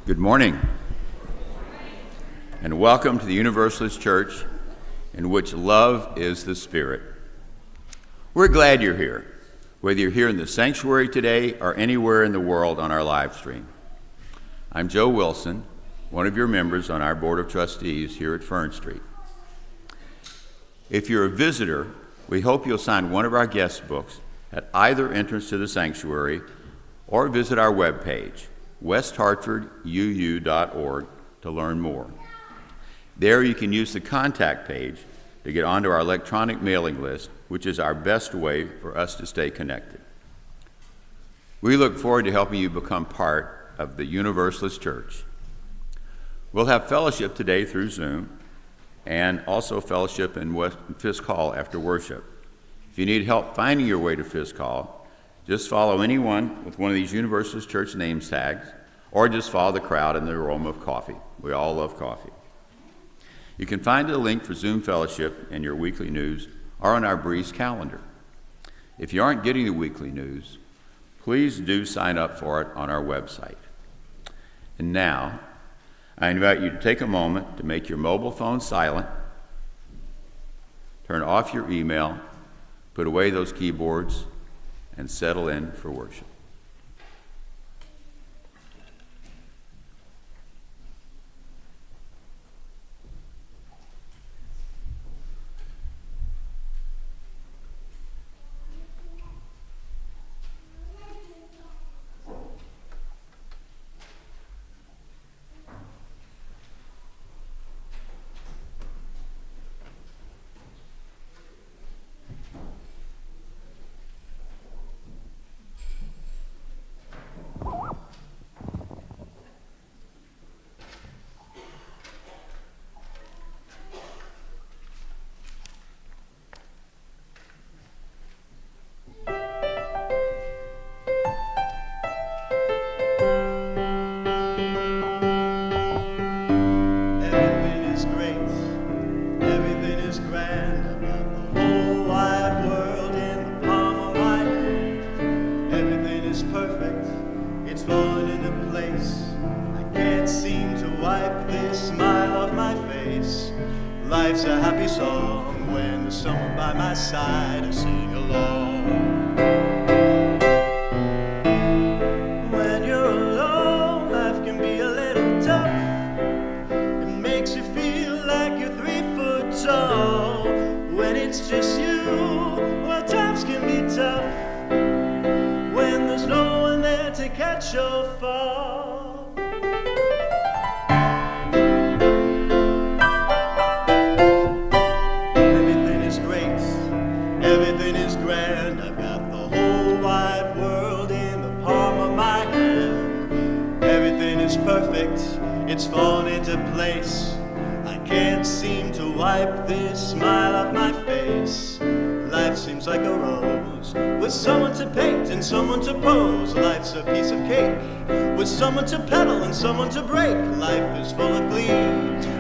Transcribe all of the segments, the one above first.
Good morning, and welcome to the Universalist Church, in which love is the Spirit. We're glad you're here, whether you're here in the sanctuary today or anywhere in the world on our live stream. I'm Joe Wilson, one of your members on our Board of Trustees here at Fern Street. If you're a visitor, we hope you'll sign one of our guest books at either entrance to the sanctuary or visit our webpage, westhartforduu.org, to learn more. There you can use the contact page to get onto our electronic mailing list, which is our best way for us to stay connected. We look forward to helping you become part of the Universalist Church. We'll have fellowship today through Zoom and also fellowship in Fisk Hall after worship. If you need help finding your way to Fisk Hall, just follow anyone with one of these Universalist Church name tags, or just follow the crowd in the aroma of coffee. We all love coffee. You can find the link for Zoom fellowship in your weekly news or on our Breeze calendar. If you aren't getting the weekly news, please do sign up for it on our website. And now, I invite you to take a moment to make your mobile phone silent, turn off your email, put away those keyboards, and settle in for worship. Life's a happy song when there's someone by my side to sing along. When you're alone, life can be a little tough. It makes you feel like you're 3 foot tall. When it's just you, well, times can be tough. When there's no one there to catch your fall. Everything is grand, I've got the whole wide world in the palm of my hand. Everything is perfect, it's fallen into place. I can't seem to wipe this smile off my face. Life seems like a rose, with someone to paint and someone to pose. Life's a piece of cake, with someone to pedal and someone to break. Life is full of glee,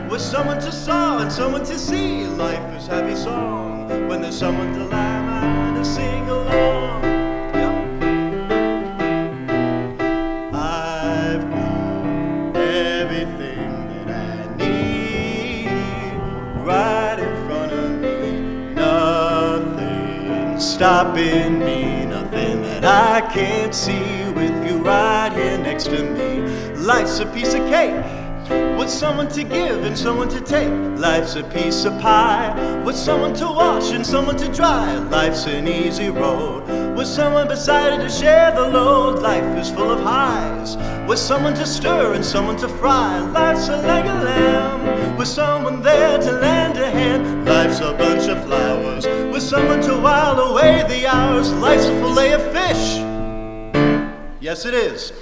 with someone to saw and someone to see. Life is a happy song when there's someone to laugh and to sing along. Yep. I've got everything that I need right in front of me. Nothing stopping me, nothing that I can't see with you right here next to me. Life's a piece of cake with someone to give and someone to take. Life's a piece of pie with someone to wash and someone to dry. Life's an easy road with someone beside it to share the load. Life is full of highs with someone to stir and someone to fry. Life's a leg of lamb with someone there to lend a hand. Life's a bunch of flowers with someone to while away the hours. Life's a fillet of fish. Yes, it is.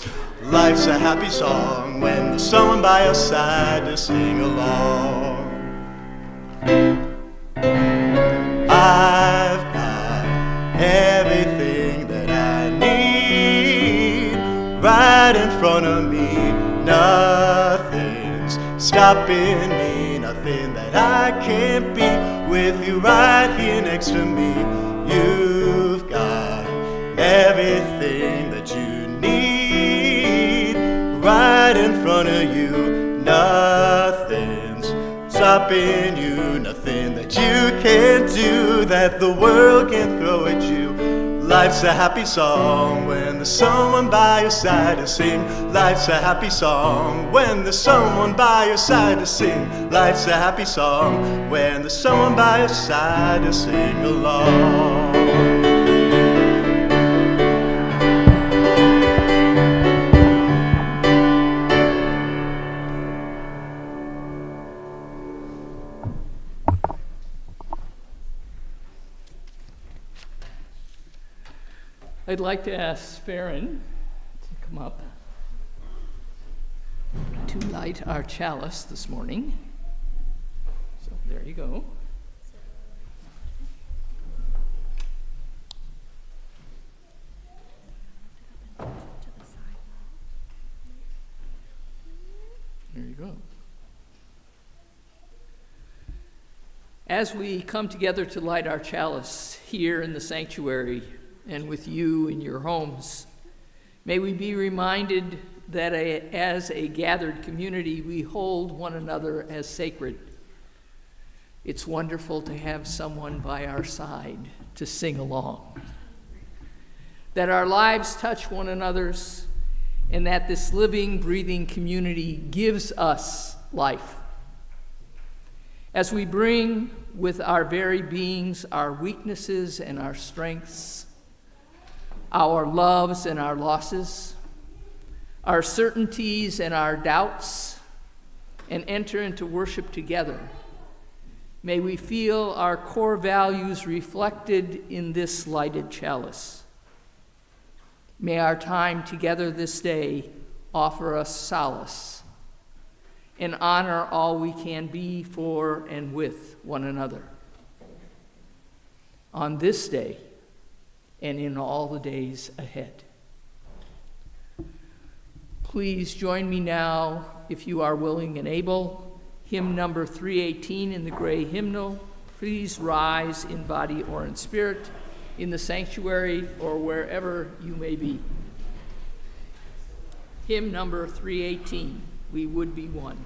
Life's a happy song when there's someone by your side to sing along. I've got everything that I need right in front of me. Nothing's stopping me, nothing that I can't be with you right here next to me. You've got everything that you need right in front front of you. Nothing's stopping you, nothing that you can't do that the world can throw at you. Life's a happy song when there's someone by your side to sing. Life's a happy song when there's someone by your side to sing. Life's a happy song when there's someone by your side to sing along. I'd like to ask Farren to come up to light our chalice this morning. So there you go. There you go. As we come together to light our chalice here in the sanctuary and with you in your homes, may we be reminded that as a gathered community, we hold one another as sacred. It's wonderful to have someone by our side to sing along. That our lives touch one another's, and that this living, breathing community gives us life. As we bring with our very beings our weaknesses and our strengths, our loves and our losses, our certainties and our doubts, and enter into worship together, may we feel our core values reflected in this lighted chalice. May our time together this day offer us solace and honor all we can be for and with one another. On this day, and in all the days ahead. Please join me now, if you are willing and able. Hymn number 318 in the gray hymnal. Please rise in body or in spirit, in the sanctuary or wherever you may be. Hymn number 318, We Would Be One.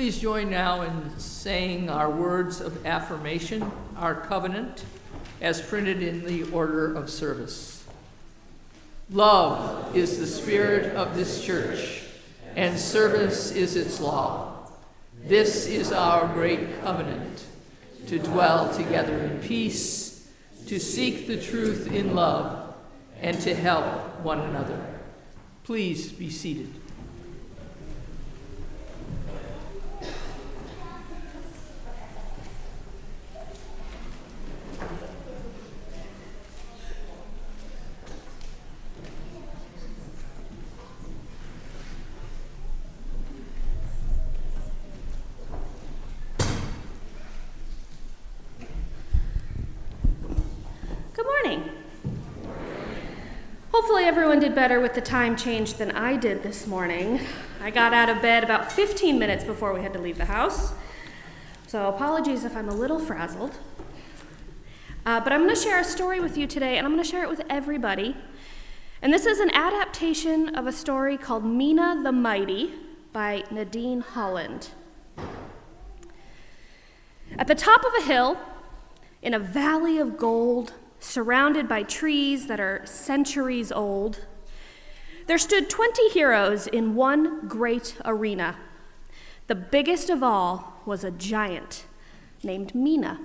Please join now in saying our words of affirmation, our covenant, as printed in the order of service. Love is the spirit of this church, and service is its law. This is our great covenant, to dwell together in peace, to seek the truth in love, and to help one another. Please be seated. Hopefully everyone did better with the time change than I did this morning. I got out of bed about 15 minutes before we had to leave the house, so apologies if I'm a little frazzled. But I'm going to share a story with you today, and I'm going to share it with everybody. And this is an adaptation of a story called Mina the Mighty by Nadine Holland. At the top of a hill, in a valley of gold, surrounded by trees that are centuries old, there stood 20 heroes in one great arena. The biggest of all was a giant named Mina.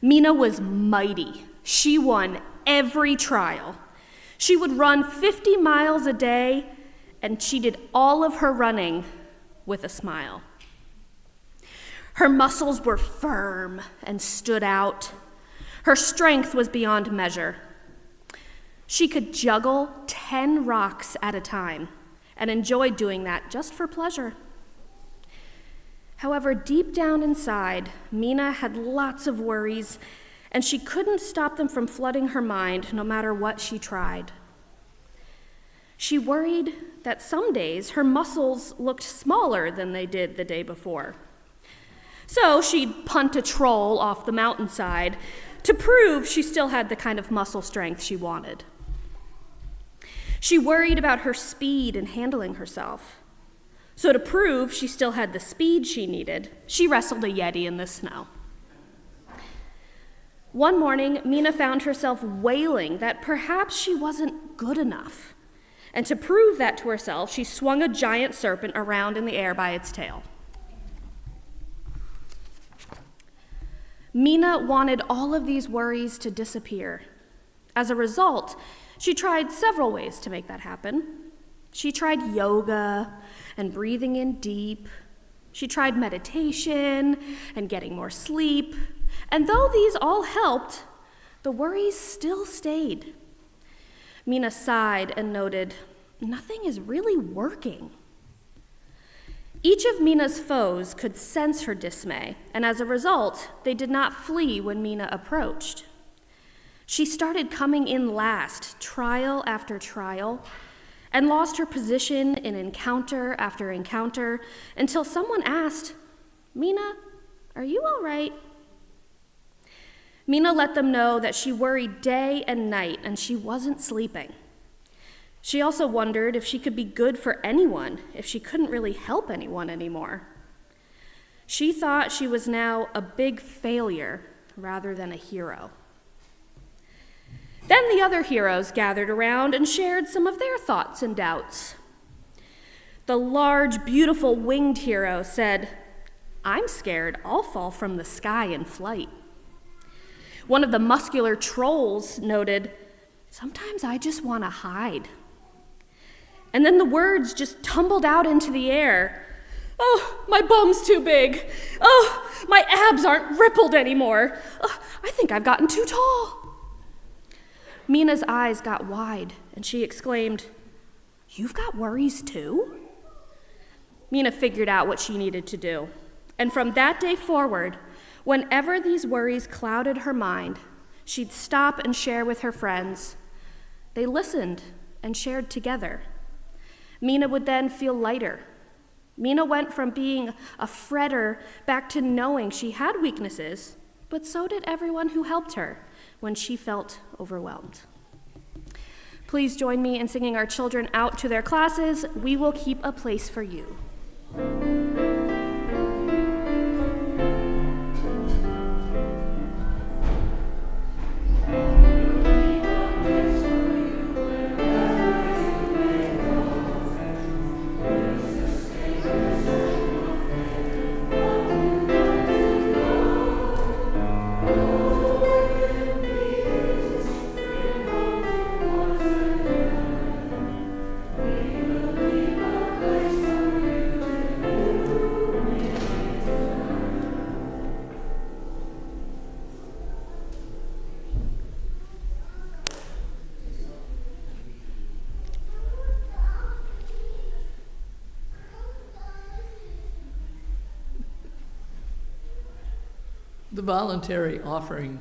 Mina was mighty. She won every trial. She would run 50 miles a day, and she did all of her running with a smile. Her muscles were firm and stood out. Her strength was beyond measure. She could juggle 10 rocks at a time and enjoyed doing that just for pleasure. However, deep down inside, Mina had lots of worries, and she couldn't stop them from flooding her mind no matter what she tried. She worried that some days her muscles looked smaller than they did the day before. So she'd punt a troll off the mountainside to prove she still had the kind of muscle strength she wanted. She worried about her speed in handling herself. So to prove she still had the speed she needed, she wrestled a yeti in the snow. One morning, Mina found herself wailing that perhaps she wasn't good enough. And to prove that to herself, she swung a giant serpent around in the air by its tail. Mina wanted all of these worries to disappear. As a result, she tried several ways to make that happen. She tried yoga and breathing in deep. She tried meditation and getting more sleep. And though these all helped, the worries still stayed. Mina sighed and noted, "Nothing is really working." Each of Mina's foes could sense her dismay, and as a result, they did not flee when Mina approached. She started coming in last, trial after trial, and lost her position in encounter after encounter until someone asked, "Mina, are you all right?" Mina let them know that she worried day and night and she wasn't sleeping. She also wondered if she could be good for anyone if she couldn't really help anyone anymore. She thought she was now a big failure rather than a hero. Then the other heroes gathered around and shared some of their thoughts and doubts. The large, beautiful winged hero said, "I'm scared I'll fall from the sky in flight." One of the muscular trolls noted, "Sometimes I just want to hide." And then the words just tumbled out into the air. "Oh, my bum's too big. Oh, my abs aren't rippled anymore. Oh, I think I've gotten too tall." Mina's eyes got wide, and she exclaimed, "You've got worries too?" Mina figured out what she needed to do. And from that day forward, whenever these worries clouded her mind, she'd stop and share with her friends. They listened and shared together. Mina would then feel lighter. Mina went from being a fretter back to knowing she had weaknesses, but so did everyone who helped her when she felt overwhelmed. Please join me in singing our children out to their classes. "We Will Keep a Place for You." The voluntary offering,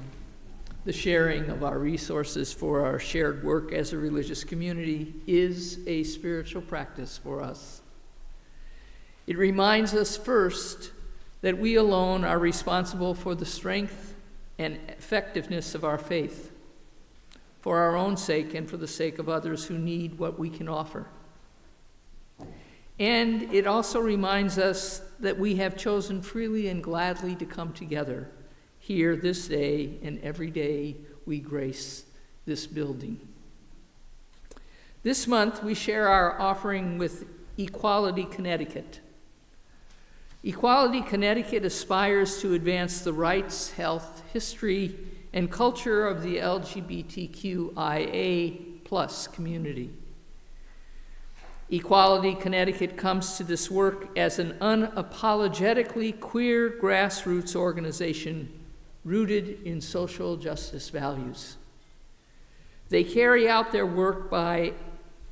the sharing of our resources for our shared work as a religious community, is a spiritual practice for us. It reminds us first that we alone are responsible for the strength and effectiveness of our faith, for our own sake and for the sake of others who need what we can offer. And it also reminds us that we have chosen freely and gladly to come together here this day and every day we grace this building. This month we share our offering with Equality Connecticut. Equality Connecticut aspires to advance the rights, health, history, and culture of the LGBTQIA+ community. Equality Connecticut comes to this work as an unapologetically queer grassroots organization rooted in social justice values. They carry out their work by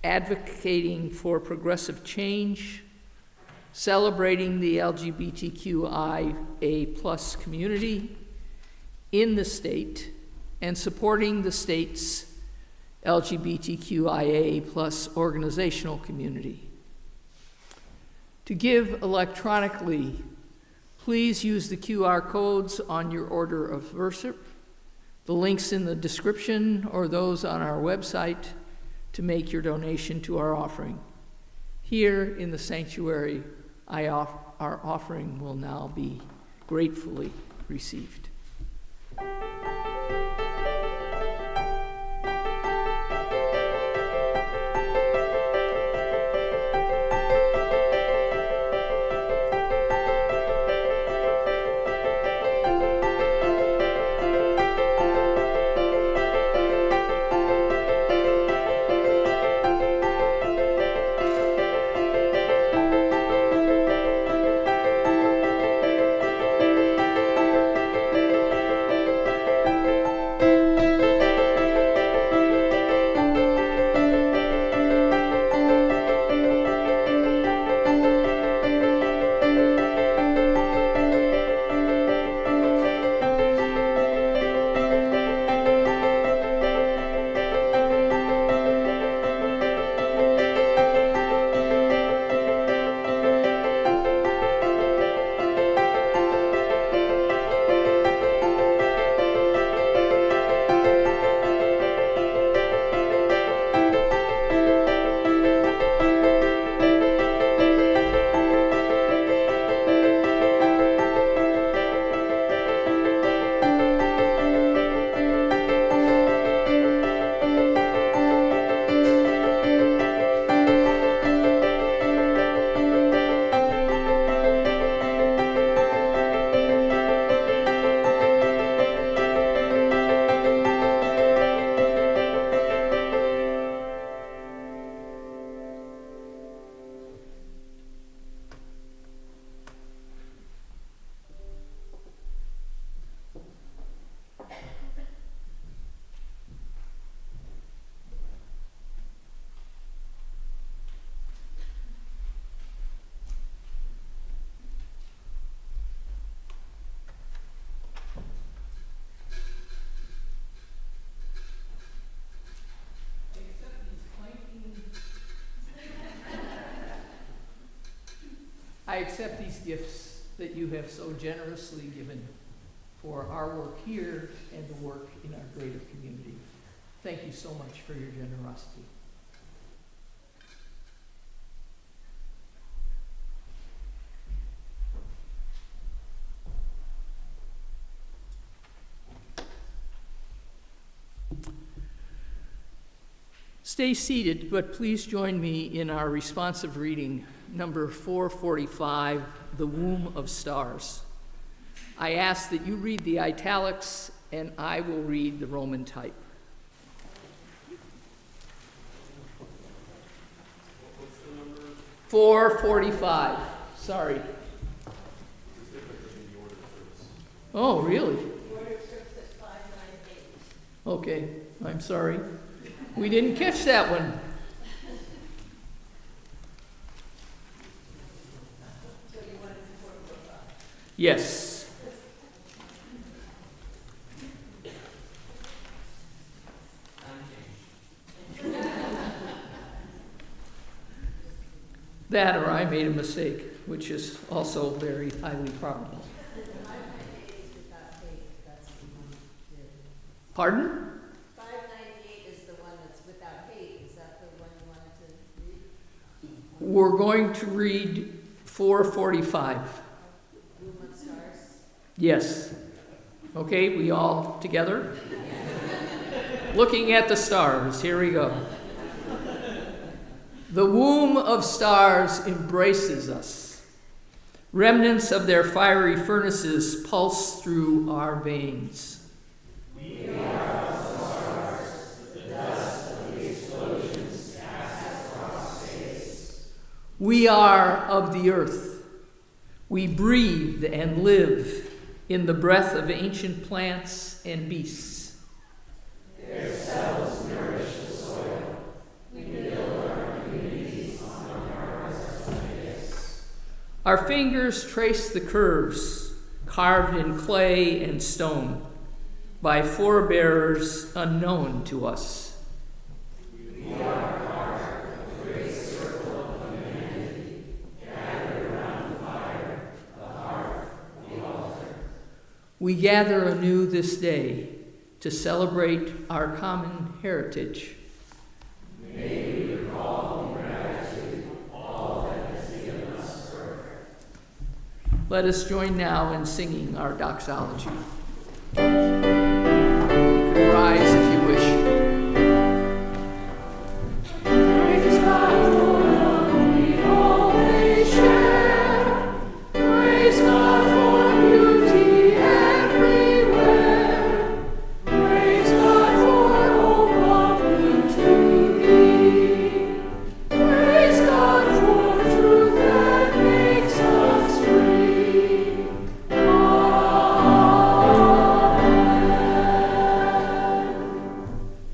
advocating for progressive change, celebrating the LGBTQIA+ community in the state, and supporting the state's LGBTQIA+ organizational community. To give electronically, please use the QR codes on your order of worship, the links in the description, or those on our website to make your donation to our offering. Here in the sanctuary, our offering will now be gratefully received. I accept these gifts that you have so generously given for our work here and the work in our greater community. Thank you so much for your generosity. Stay seated, but please join me in our responsive reading, number 445, The Womb of Stars. I ask that you read the italics, and I will read the Roman type. What's the number? 445, sorry. Oh, really? Okay, I'm sorry. We didn't catch that one. Yes. that or I made a mistake, which is also very highly probable. Pardon? 598 is the one that's without hate. Is that the one you wanted to read? We're going to read 445. Room of Stars? Yes. Okay, we all together? Looking at the stars, here we go. The womb of stars embraces us. Remnants of their fiery furnaces pulse through our veins. We are the stars, the dust of the explosions cast across space. We are of the earth. We breathe and live in the breath of ancient plants and beasts. Their cells nourish the soil. We build our communities on the markers of space. Our fingers trace the curves carved in clay and stone by forebearers unknown to us. We are part of the great circle of humanity, gathered around the fire, the hearth, the altar. We gather anew this day to celebrate our common heritage. May we recall in gratitude all that has given us birth. Let us join now in singing our doxology. You can rise if you wish. Praise God for love we always share. Praise God for beauty everywhere. Praise God for hope of good to be. Praise God for truth that makes us free.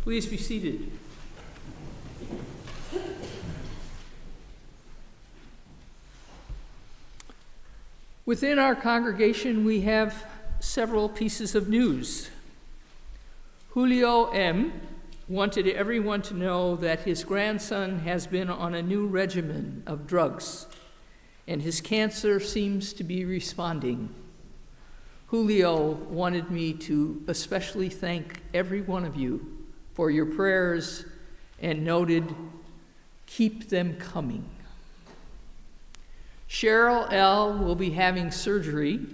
Please be seated. Within our congregation, we have several pieces of news. Julio M. wanted everyone to know that his grandson has been on a new regimen of drugs, and his cancer seems to be responding. Julio wanted me to especially thank every one of you for your prayers and noted, keep them coming. Cheryl L. will be having surgery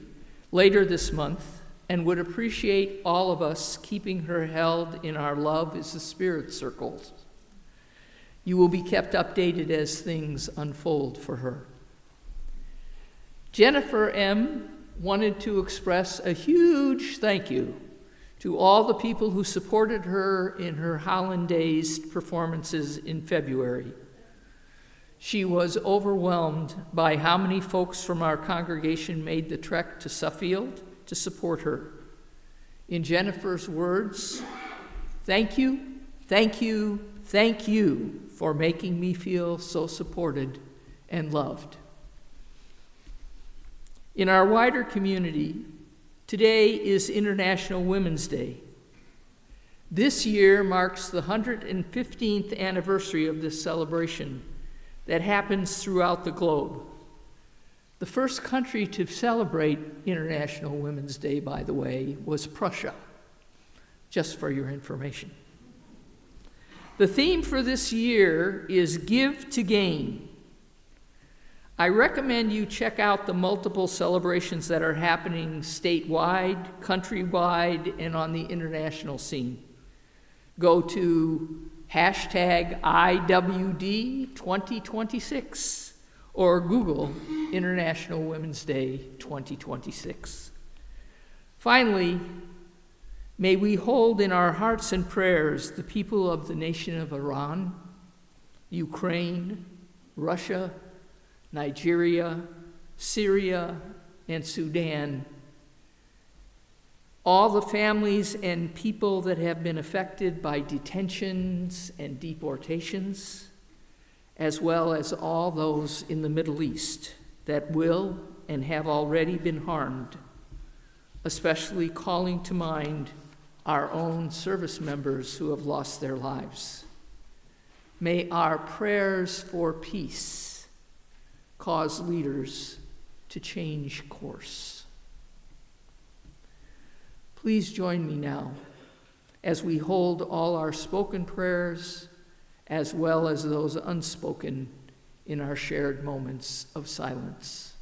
later this month and would appreciate all of us keeping her held in our Love is the Spirit circles. You will be kept updated as things unfold for her. Jennifer M. wanted to express a huge thank you to all the people who supported her in her Hollandaise performances in February. She was overwhelmed by how many folks from our congregation made the trek to Suffield to support her. In Jennifer's words, thank you, thank you, thank you for making me feel so supported and loved. In our wider community, today is International Women's Day. This year marks the 115th anniversary of this celebration that happens throughout the globe. The first country to celebrate International Women's Day, by the way, was Prussia, just for your information. The theme for this year is Give to Gain. I recommend you check out the multiple celebrations that are happening statewide, countrywide, and on the international scene. Go to #IWD 2026 or Google International Women's Day 2026. Finally, may we hold in our hearts and prayers the people of the nation of Iran, Ukraine, Russia, Nigeria, Syria, and Sudan, all the families and people that have been affected by detentions and deportations, as well as all those in the Middle East that will and have already been harmed, especially calling to mind our own service members who have lost their lives. May our prayers for peace cause leaders to change course. Please join me now as we hold all our spoken prayers as well as those unspoken in our shared moments of silence.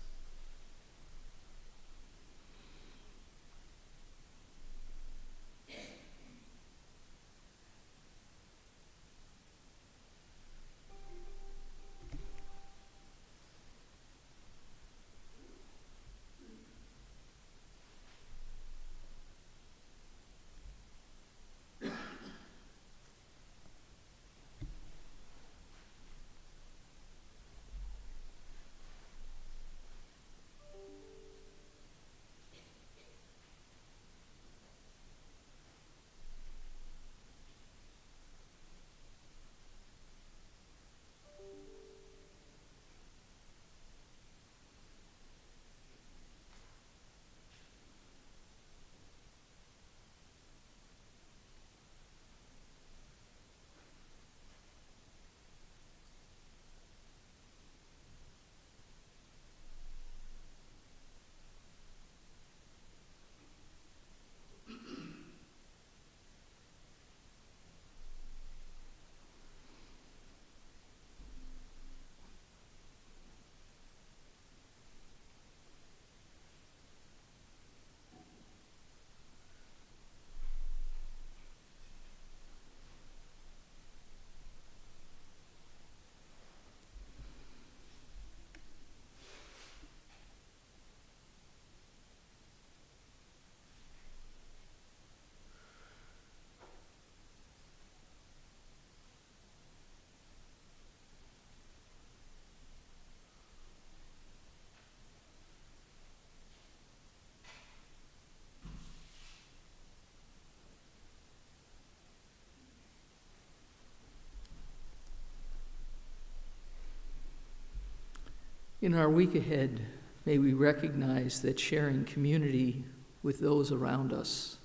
In our week ahead, may we recognize that sharing community with those around us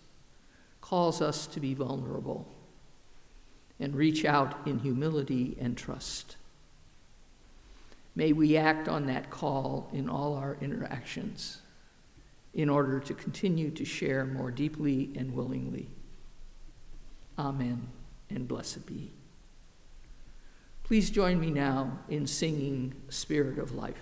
calls us to be vulnerable and reach out in humility and trust. May we act on that call in all our interactions in order to continue to share more deeply and willingly. Amen, and blessed be. Please join me now in singing Spirit of Life.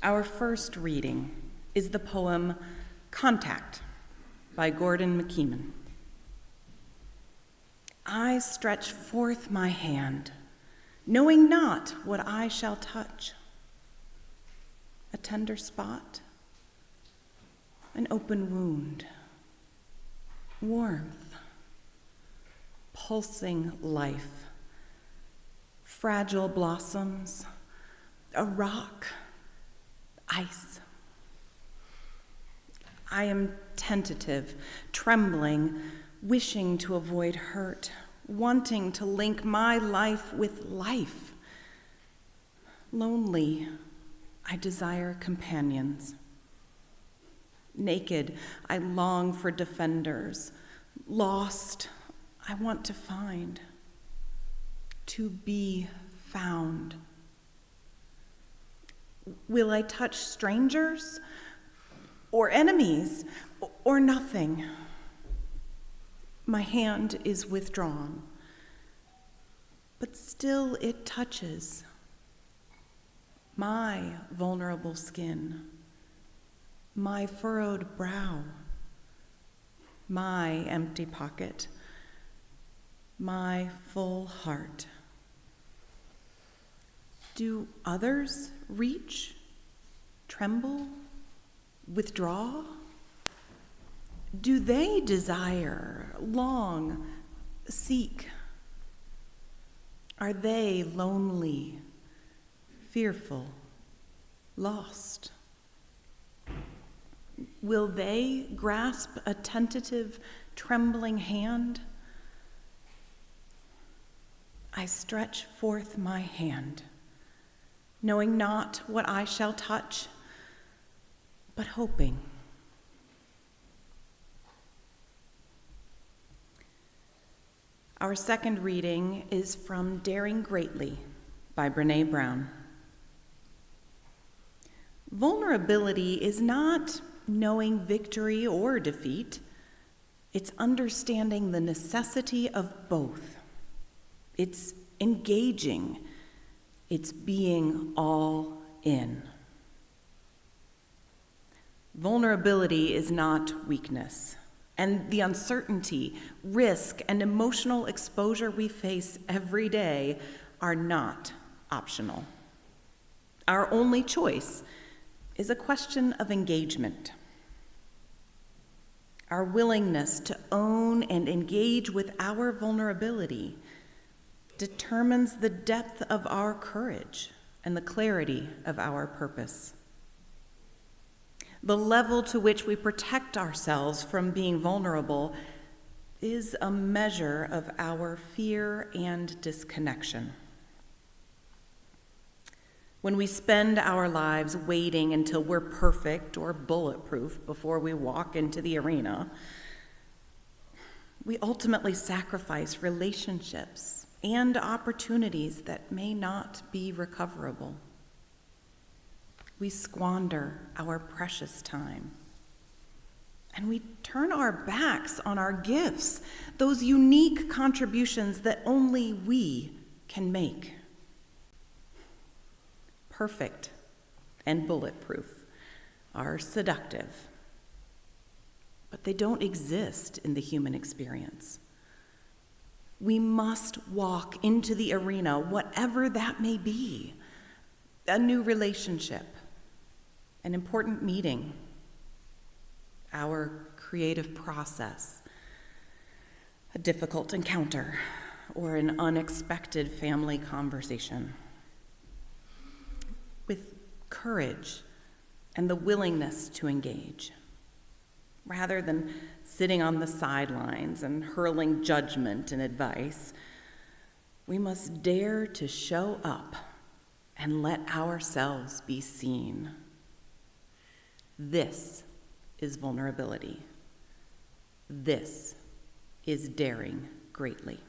Our first reading is the poem Contact by Gordon McKeeman. I stretch forth my hand, knowing not what I shall touch. A tender spot, an open wound, warmth, pulsing life, fragile blossoms, a rock, ice. I am tentative, trembling, wishing to avoid hurt, wanting to link my life with life. Lonely, I desire companions. Naked, I long for defenders. Lost, I want to find, to be found. Will I touch strangers or enemies or nothing? My hand is withdrawn, but still it touches my vulnerable skin, my furrowed brow, my empty pocket, my full heart. Do others reach, tremble, withdraw? Do they desire, long, seek? Are they lonely, fearful, lost? Will they grasp a tentative, trembling hand? I stretch forth my hand, knowing not what I shall touch, but hoping. Our second reading is from Daring Greatly by Brené Brown. Vulnerability is not knowing victory or defeat. It's understanding the necessity of both. It's engaging. It's being all in. Vulnerability is not weakness, and the uncertainty, risk, and emotional exposure we face every day are not optional. Our only choice is a question of engagement. Our willingness to own and engage with our vulnerability determines the depth of our courage and the clarity of our purpose. The level to which we protect ourselves from being vulnerable is a measure of our fear and disconnection. When we spend our lives waiting until we're perfect or bulletproof before we walk into the arena, we ultimately sacrifice relationships and opportunities that may not be recoverable. We squander our precious time. And we turn our backs on our gifts, those unique contributions that only we can make. Perfect and bulletproof are seductive, but they don't exist in the human experience. We must walk into the arena, whatever that may be. A new relationship, an important meeting, our creative process, a difficult encounter, or an unexpected family conversation. With courage and the willingness to engage, rather than sitting on the sidelines and hurling judgment and advice, we must dare to show up and let ourselves be seen. This is vulnerability. This is daring greatly.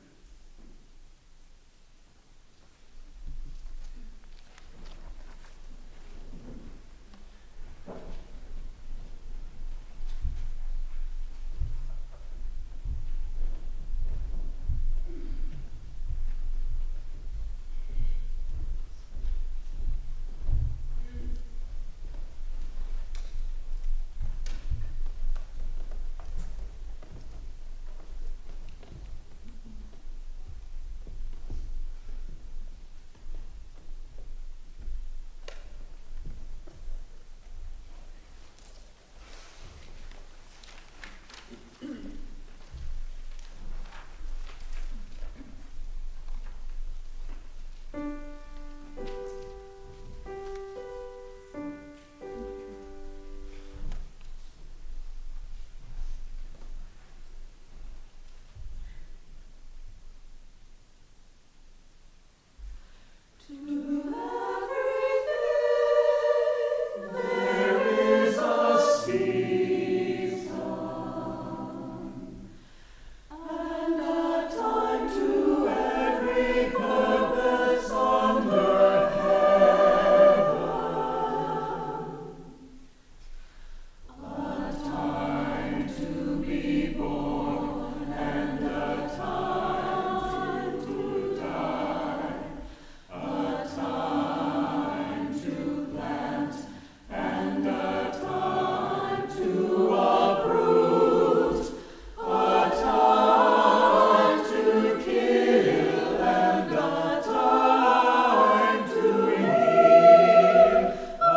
purpose under heaven. A time to be born and a time to die. A time to plant and a time to uproot. A time to kill and a time to heal. A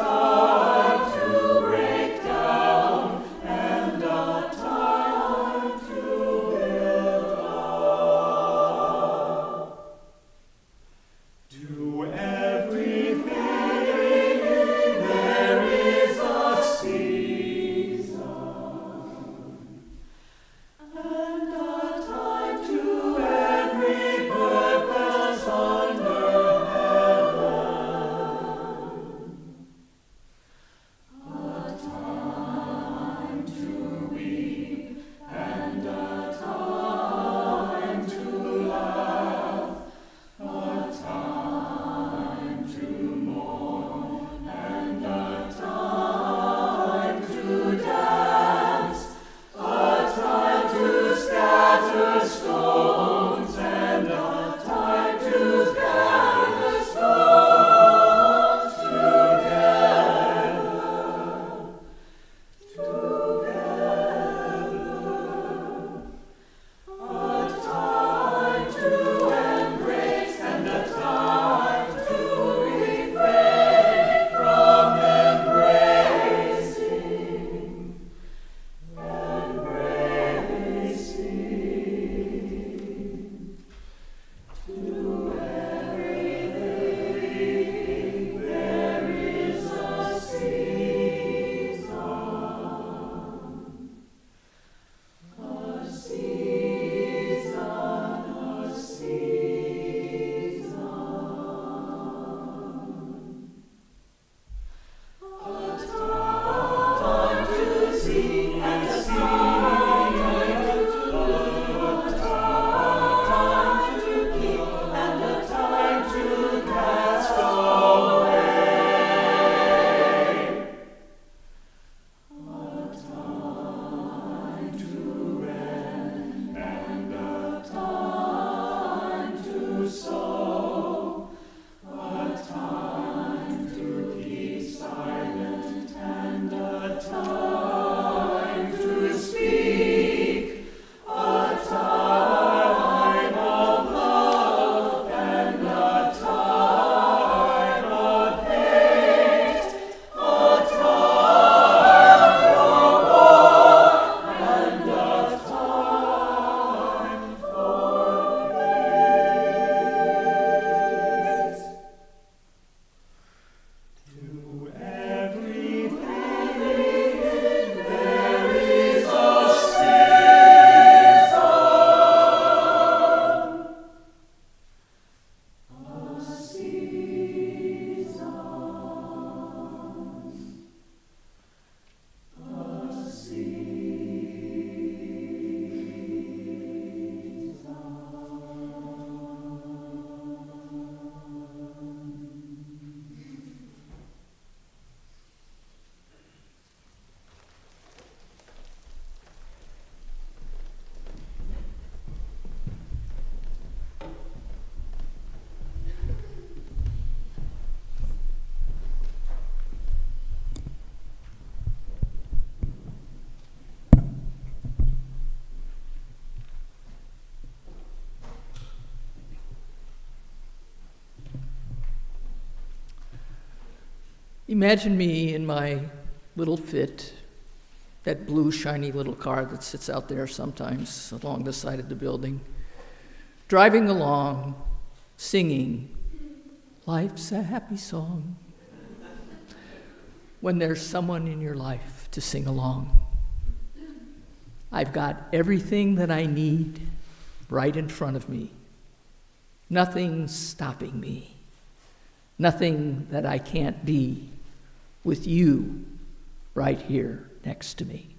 time to break down and a time to build up. To everything there is a season and a time to every purpose under heaven. A time to weep and a time to laugh. A time to mourn and a time to dance. A time to scatter stones and a time to gather stones together. A time to embrace and a time to refrain from embracing. To every living there is a season. A season, a season. A time to see and a time to love. A time to keep and a time to cast away. A time to rend and a time to sow. A time to keep silent and a time to speak. A time of love and a time of hate. A time for war and a time for peace. To everything there is a season. A season. A season. Imagine me in my little Fit, that blue shiny little car that sits out there sometimes along the side of the building, driving along, singing, "Life's a happy song," when there's someone in your life to sing along. I've got everything that I need right in front of me. Nothing's stopping me. Nothing that I can't be with you right here next to me.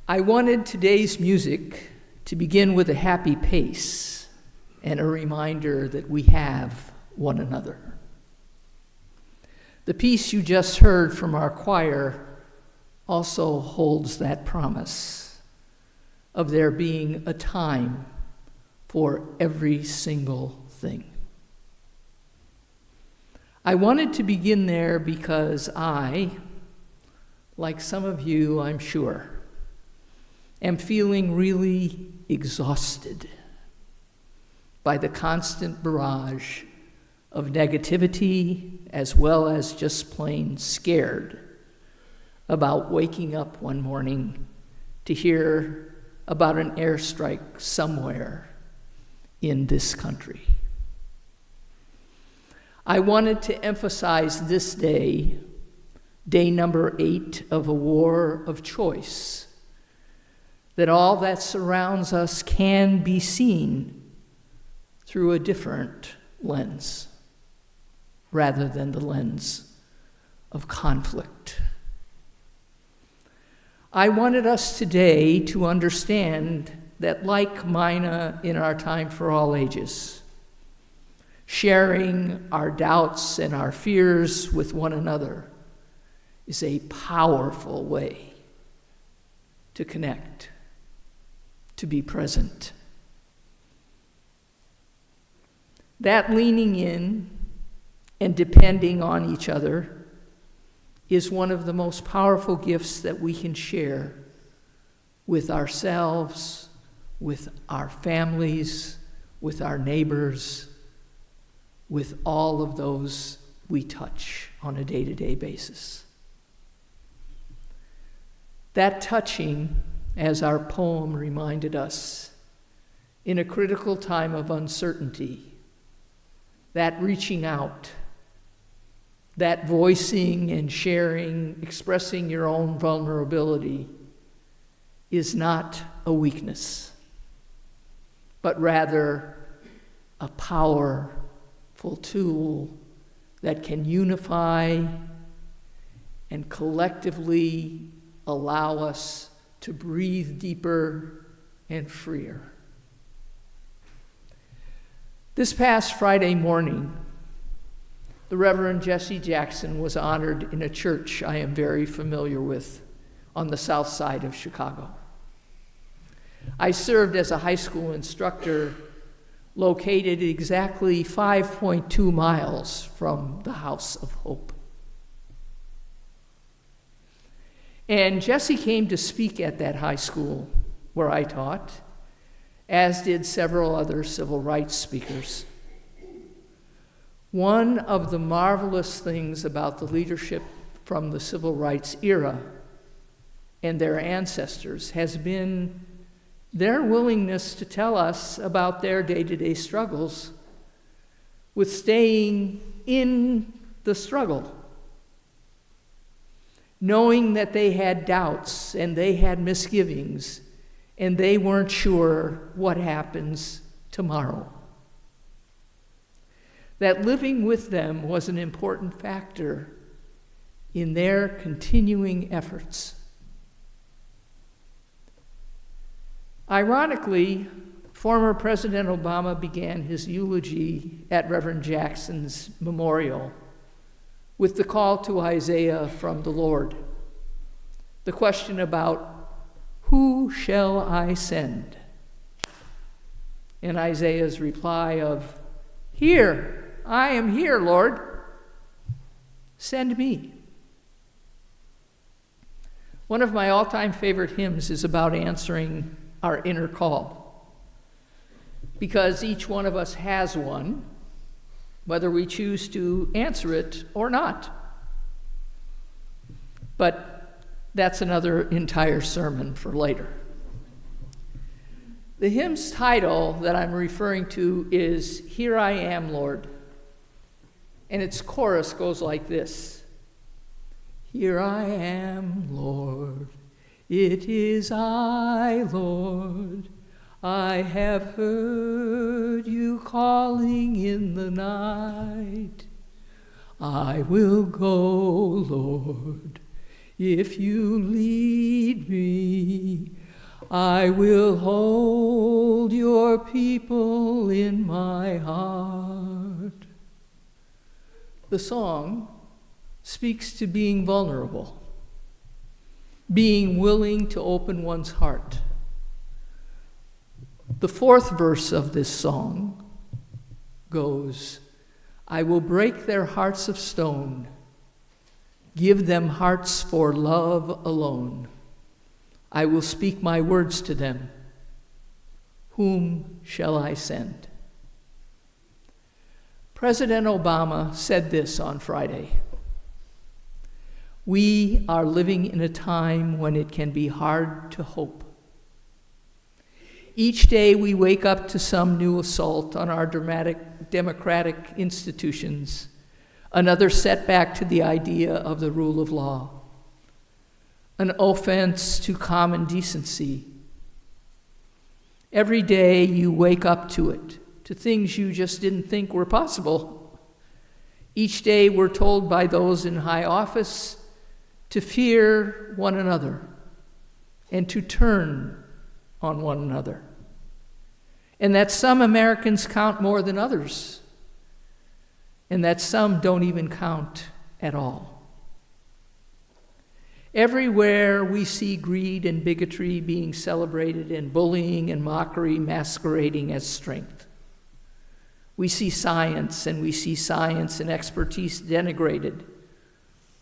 I wanted today's music to begin with a happy pace and a reminder that we have one another. The piece you just heard from our choir also holds that promise of there being a time for every single thing. I wanted to begin there because I, like some of you, I'm sure, am feeling really exhausted by the constant barrage of negativity, as well as just plain scared about waking up one morning to hear about an airstrike somewhere in this country. I wanted to emphasize this day, day number 8 of a war of choice, that all that surrounds us can be seen through a different lens, rather than the lens of conflict. I wanted us today to understand that, like Mina in our Time for All Ages, sharing our doubts and our fears with one another is a powerful way to connect, to be present. That leaning in and depending on each other is one of the most powerful gifts that we can share with ourselves, with our families, with our neighbors, with all of those we touch on a day-to-day basis. That touching, as our poem reminded us, in a critical time of uncertainty, that reaching out, that voicing and sharing, expressing your own vulnerability is not a weakness, but rather a powerful tool that can unify and collectively allow us to breathe deeper and freer. This past Friday morning, the Reverend Jesse Jackson was honored in a church I am very familiar with on the south side of Chicago. I served as a high school instructor located exactly 5.2 miles from the House of Hope. And Jesse came to speak at that high school where I taught, as did several other civil rights speakers. One of the marvelous things about the leadership from the civil rights era and their ancestors has been their willingness to tell us about their day-to-day struggles with staying in the struggle, knowing that they had doubts and they had misgivings and they weren't sure what happens tomorrow. That living with them was an important factor in their continuing efforts. Ironically, former President Obama began his eulogy at Reverend Jackson's memorial with the call to Isaiah from the Lord. The question about, who shall I send? And Isaiah's reply of, here, I am here, Lord. Send me. One of my all-time favorite hymns is about answering our inner call, because each one of us has one, whether we choose to answer it or not. But that's another entire sermon for later. The hymn's title that I'm referring to is Here I Am, Lord. And its chorus goes like this. Here I am, Lord. It is I, Lord. I have heard you calling in the night. I will go, Lord, if you lead me. I will hold your people in my heart. The song speaks to being vulnerable, being willing to open one's heart. The fourth verse of this song goes, I will break their hearts of stone, give them hearts for love alone. I will speak my words to them. Whom shall I send? President Obama said this on Friday. We are living in a time when it can be hard to hope. Each day we wake up to some new assault on our democratic institutions, another setback to the idea of the rule of law, an offense to common decency. Every day you wake up to it, to things you just didn't think were possible. Each day we're told by those in high office to fear one another and to turn on one another, and that some Americans count more than others, and that some don't even count at all. Everywhere we see greed and bigotry being celebrated and bullying and mockery masquerading as strength. We see science and expertise denigrated,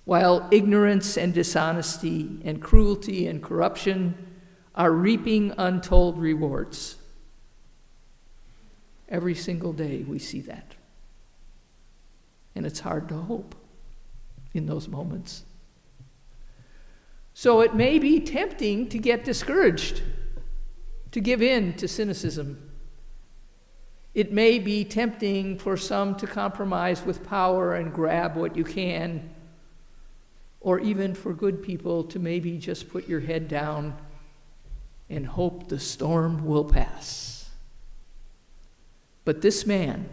while ignorance and dishonesty and cruelty and corruption are reaping untold rewards. Every single day we see that. And it's hard to hope in those moments. So it may be tempting to get discouraged, to give in to cynicism. It may be tempting for some to compromise with power and grab what you can, or even for good people to maybe just put your head down and hope the storm will pass. But this man,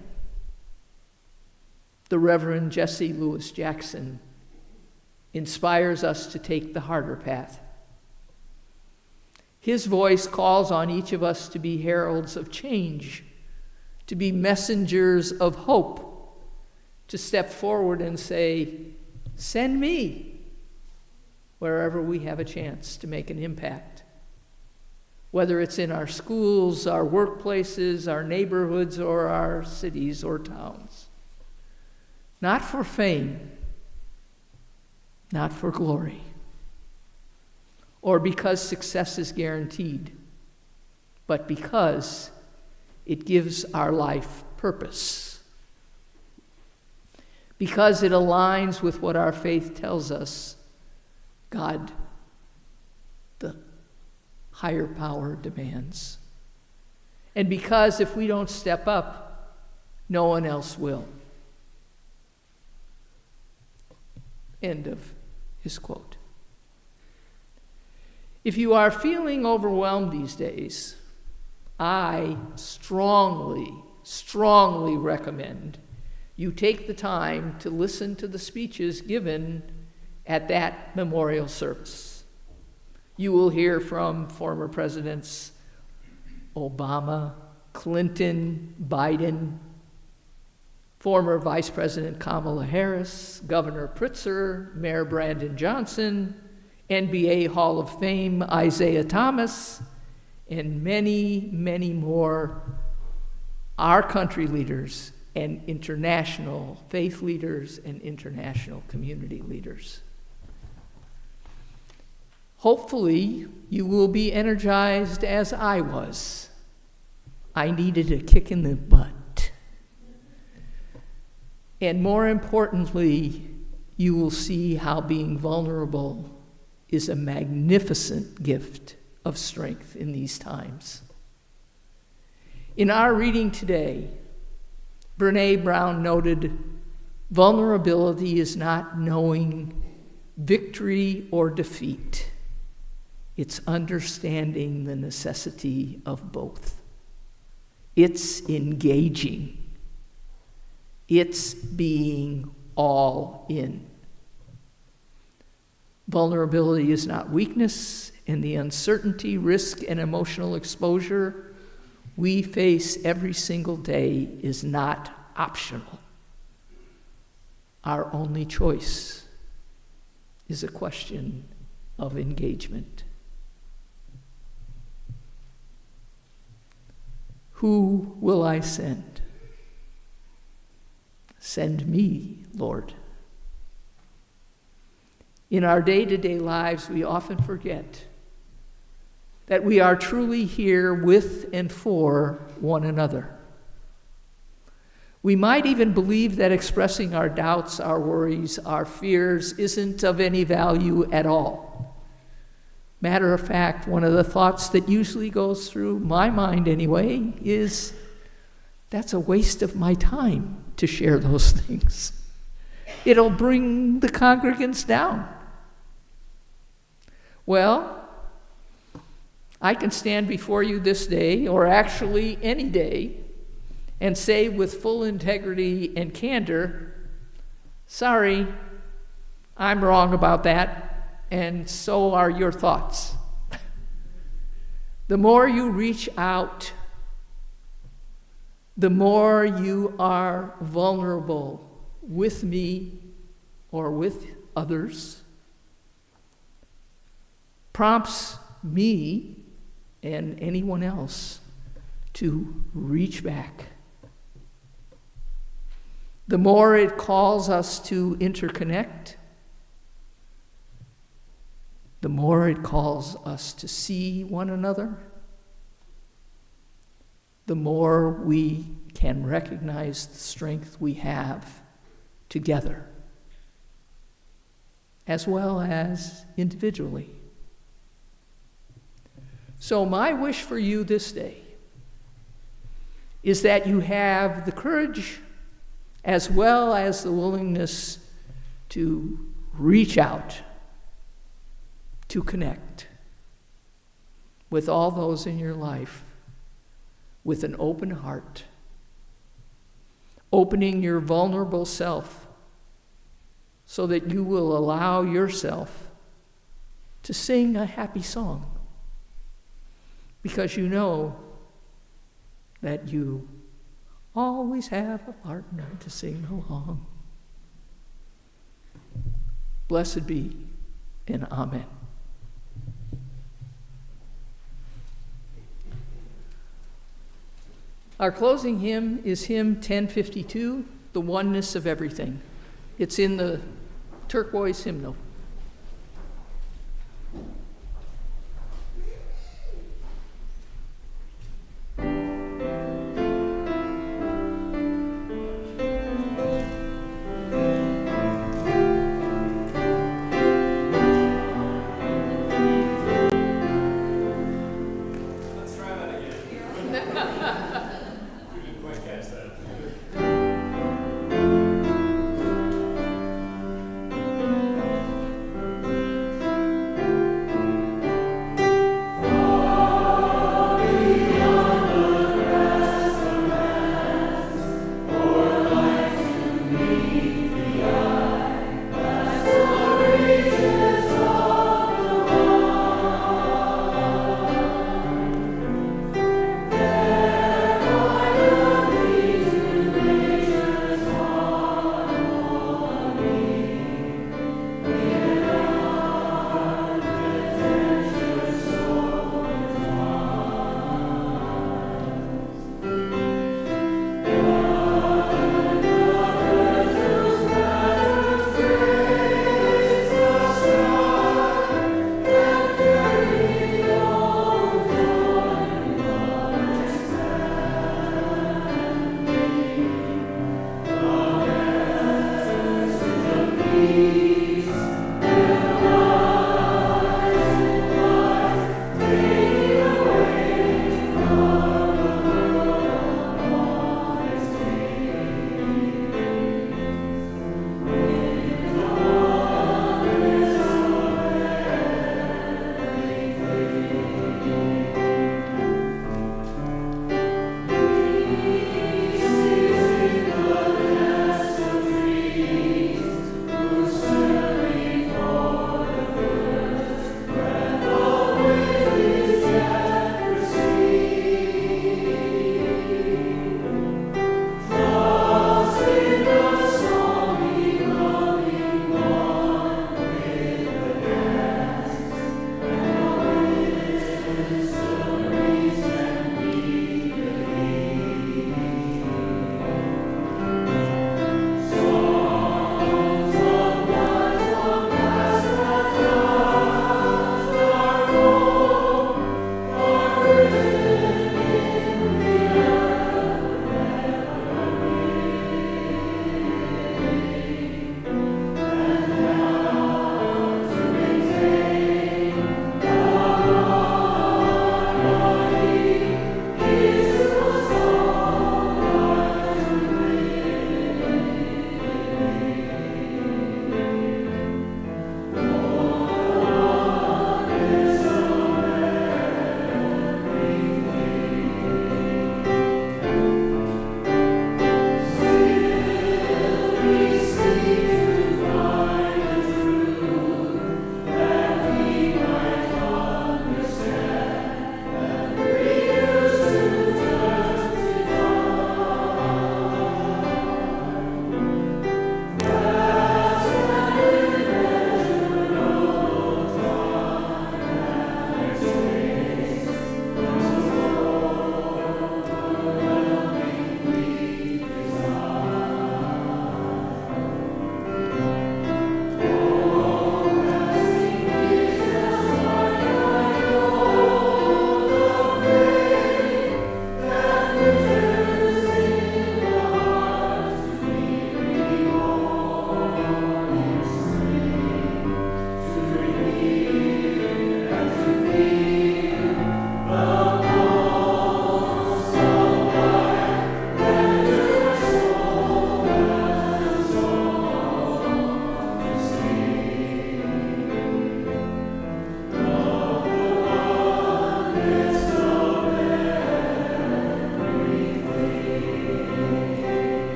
the Reverend Jesse Louis Jackson, inspires us to take the harder path. His voice calls on each of us to be heralds of change, to be messengers of hope, to step forward and say, send me wherever we have a chance to make an impact. Whether it's in our schools, our workplaces, our neighborhoods, or our cities or towns. Not for fame, not for glory, or because success is guaranteed, but because it gives our life purpose. Because it aligns with what our faith tells us God, the higher power, demands. And because if we don't step up, no one else will. End of his quote. If you are feeling overwhelmed these days, I strongly recommend you take the time to listen to the speeches given at that memorial service. You will hear from former presidents Obama, Clinton, Biden, former Vice President Kamala Harris, Governor Pritzker, Mayor Brandon Johnson, NBA Hall of Fame Isaiah Thomas, and many, many more, our country leaders and international faith leaders and international community leaders. Hopefully, you will be energized as I was. I needed a kick in the butt. And more importantly, you will see how being vulnerable is a magnificent gift of strength in these times. In our reading today, Brené Brown noted, vulnerability is not knowing victory or defeat. It's understanding the necessity of both. It's engaging. It's being all in. Vulnerability is not weakness, and the uncertainty, risk, and emotional exposure we face every single day is not optional. Our only choice is a question of engagement. Who will I send? Send me, Lord. In our day-to-day lives, we often forget that we are truly here with and for one another. We might even believe that expressing our doubts, our worries, our fears isn't of any value at all. Matter of fact, one of the thoughts that usually goes through my mind anyway is, that's a waste of my time to share those things. It'll bring the congregants down. Well, I can stand before you this day, or actually any day, and say with full integrity and candor, sorry, I'm wrong about that, and so are your thoughts. The more you reach out, the more you are vulnerable with me or with others, prompts me and anyone else to reach back. The more it calls us to interconnect, the more it calls us to see one another, the more we can recognize the strength we have together, as well as individually. So my wish for you this day is that you have the courage as well as the willingness to reach out, to connect with all those in your life with an open heart, opening your vulnerable self so that you will allow yourself to sing a happy song, because you know that you always have a partner to sing along. Blessed be, and amen. Our closing hymn is hymn 1052, The Oneness of Everything. It's in the turquoise hymnal.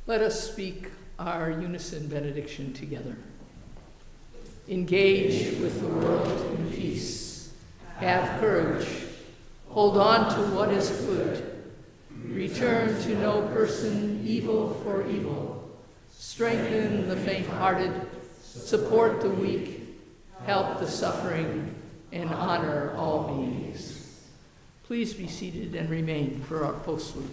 Let us speak our unison benediction together. Engage with the world in peace. Have courage. Hold on to what is good. Return to no person evil for evil. Strengthen the faint-hearted. Support the weak. Help the suffering. And honor all beings. Please be seated and remain for our postlude.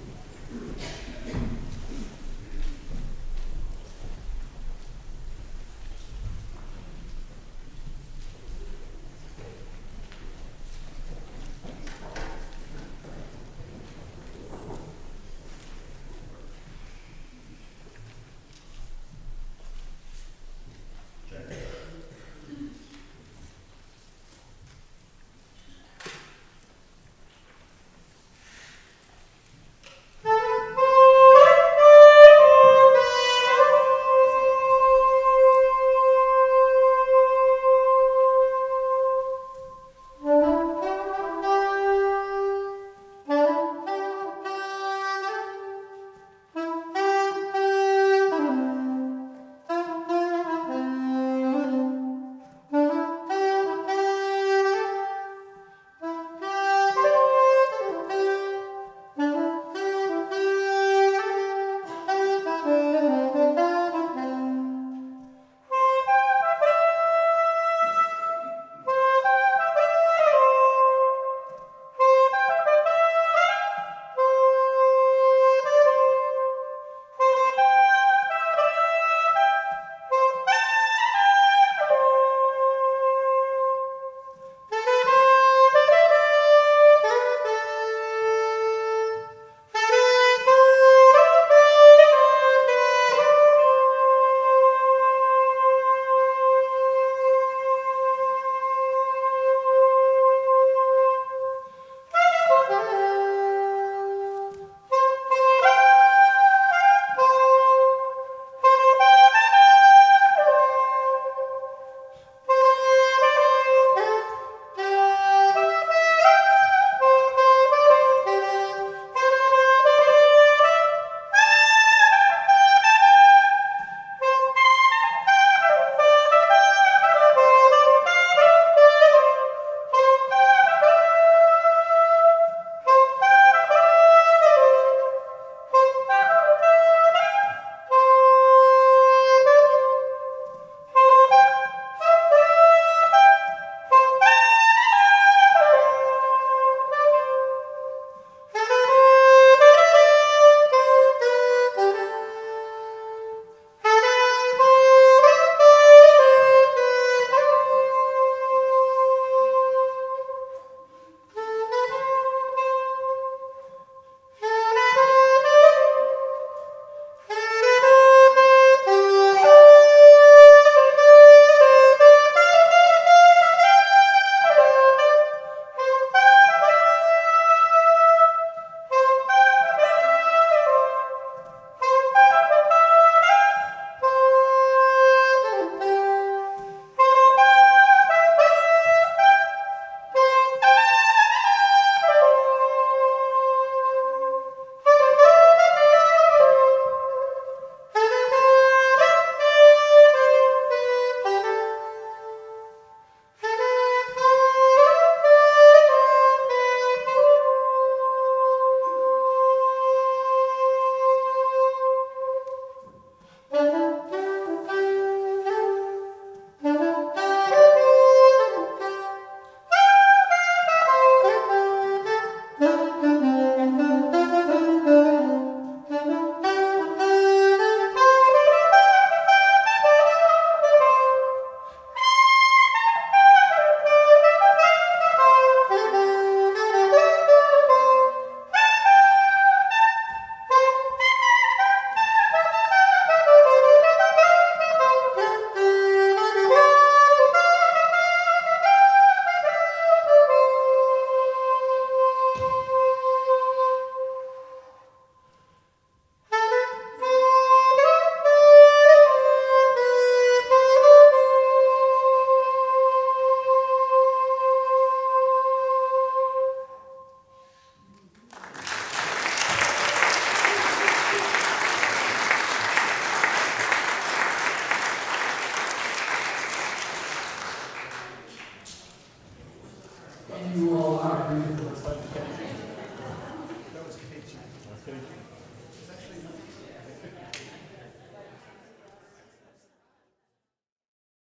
all are beautiful.